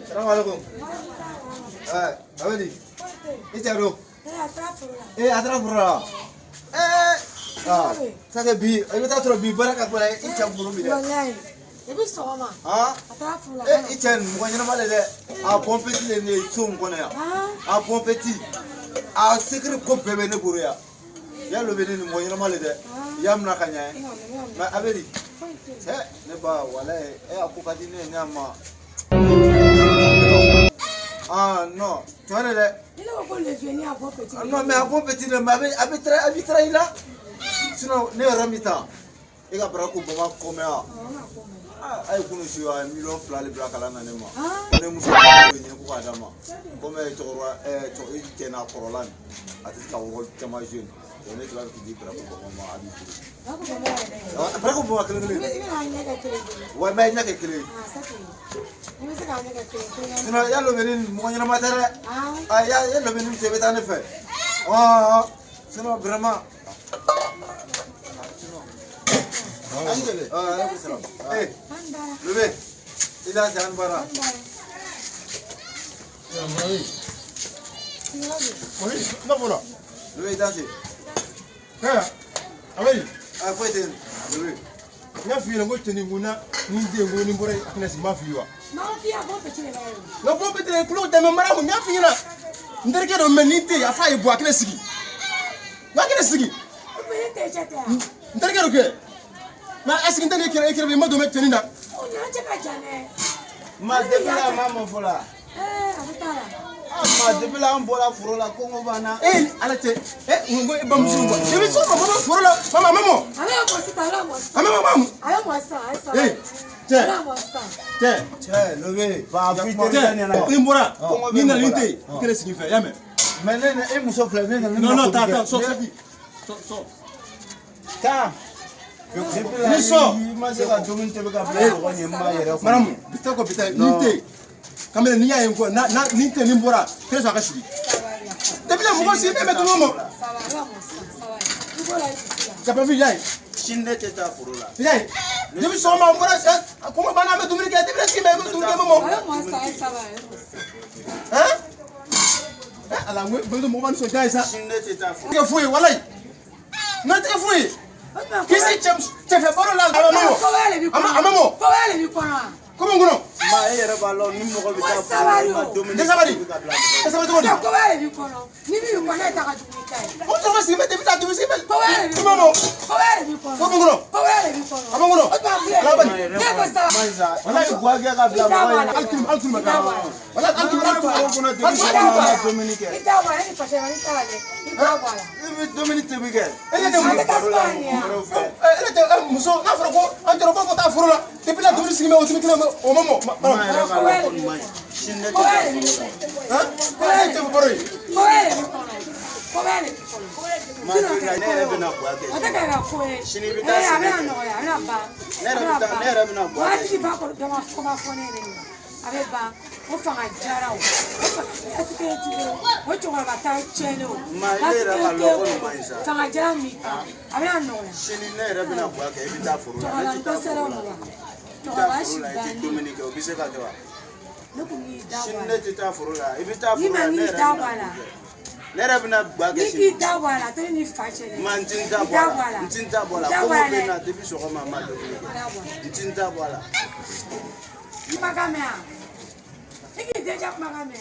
Assalamualaikum. Abadi. Ijaro. Atrafura. Sake bi, ayo ta tro bi baraka ko lay icham buru bi de. Wallahi. Ebi soma. Atrafura. Ichan mo nyana male de. A competi le ne tum ko na ya. A competi. A secret ko bebe ne buru ya. Ya lo be ni mo nyana male de. Yam na kanya. Ma abedi. Ne ba wallahi akukati ne nyama. Non, tu vois là. Il a pas le venir à bon petit. Non, mais à bon petit, mais habitra il a. Sinon, ne ramita. Il a braqué pour moi comme ça. Ah, il connaît sur un million de braques à la nanema. On est moussé pour pour Adama. Comme tu vois, tu es na Corolan. À tes carottes, tu m'as jeune. On est là qui dit braqué pour moi à l'île. Braqué pour moi, ouais, mais il n'y a que clé. Sinon, il y a le vénin, moi, il y a matériel. Il y a le vénin, c'est béton effet. Sinon, vraiment. Levez. Il a un bara. Oui, non, voilà. Levez, dansez. Ah oui. Ah, faut être. Levez. Nga fiira ngo teni nguna ninde ngo ni mbore akina sima fiwa Non, qui a bon petit là. nga bo betre kulo de mara mo nga fiira nderke do menite afa e bo akina sigi nga akina sigi nderke do ke ma asigi ndene kire be mado meteni na On a cheka jane. Ma debila mama fola. Abitala. Ma debila ambola furola kongo bana. Alate ngo e bam sungo e bi so mama forola mama mamo Ala mo sita, ala mo sita. mama Ala mo sita, te ala mo sita. Che, levez. Ba fitere ni na. ni mbora ni na linte kire sigi fe yame Mais ne muso fleur ne. non ta so Ta. Ni so. Ma se ka domin te ka fleur ko ni ma yere ko. maram bitako bitai linte kamera ni yayin ko na linte ni mbora kire so akashigi debila mo ko si be metu mo Sawa, ala mo sita, sawa. Ibo la isila. kapa vi yayi Shinde te ta furola. yayi debi so ma mbora ko bana me dumini ke debila si be dumini mo Ala mo sita, sawa, ala mo sita. ala ngwe bendo mo ban so jaay sa Shinde te ta furola. ke fuyi walay na te fuyi kisi chefe boro la amamo Ko wale bi kono. komo ngono Ma yere ba lo ni mo ko bi ta Sabari. ma domin. de sabari ko Ko wale bi kono. Ni bi kono ta ka dumi kai. o to si me debita du si me Ko wale bi komo Ko wale bi kono. komo ngono Ko wale bi kono. amo ngono Ala bani. ko sawa. Manza. Wala gwa ga ka bla ma. altum wala altum Ko na de ma Dominique. Ita wala ni pashe mani tale. Ita wala. Ibi Dominique Miguel. ele de Ale ka Spania. ele de muso na foro ko antoro ko ta foro la debila du si me o tumi kina o mamo Ma yere ba lo ko ma. Shinde te Ko ta wale bi furola. kono. ko ele te boro yi Ko wale bi kono. Ko wale bi kono. Ma debila ne yere bina gwa ke. Ata ka ko e. Shini bi ta Ana sine. no ya, ana ba. Ne yere bina gwa Wati ke. ba ko do ma ko ma fone ne. Abe ba. O fanga jara o. Asike ti o to ga ta chene o. Ma yere ba lo ko ma isa. Fanga jara mi. Abe no ya. Shini ne yere bina gwa ke bi ta furola. Ala Ne ko ta sera furola. mo. To Ta ba shi furola ba ti ni. Dominique obi se ka te wa. Ne ko ni da Shinde wala. te ta furola. Ibi ta Ni ma furola ne ni yere da bina. wala. Ne yere bina gwa ke Ni shini. ki da wala, to ni fa chene. Ma ntinta Da bola. wala. Ntinta bola. Da Ko mo wala. be na debi so ko ma Dominique. Da wala. Ntinta bola. Magame a. Iki deja magame.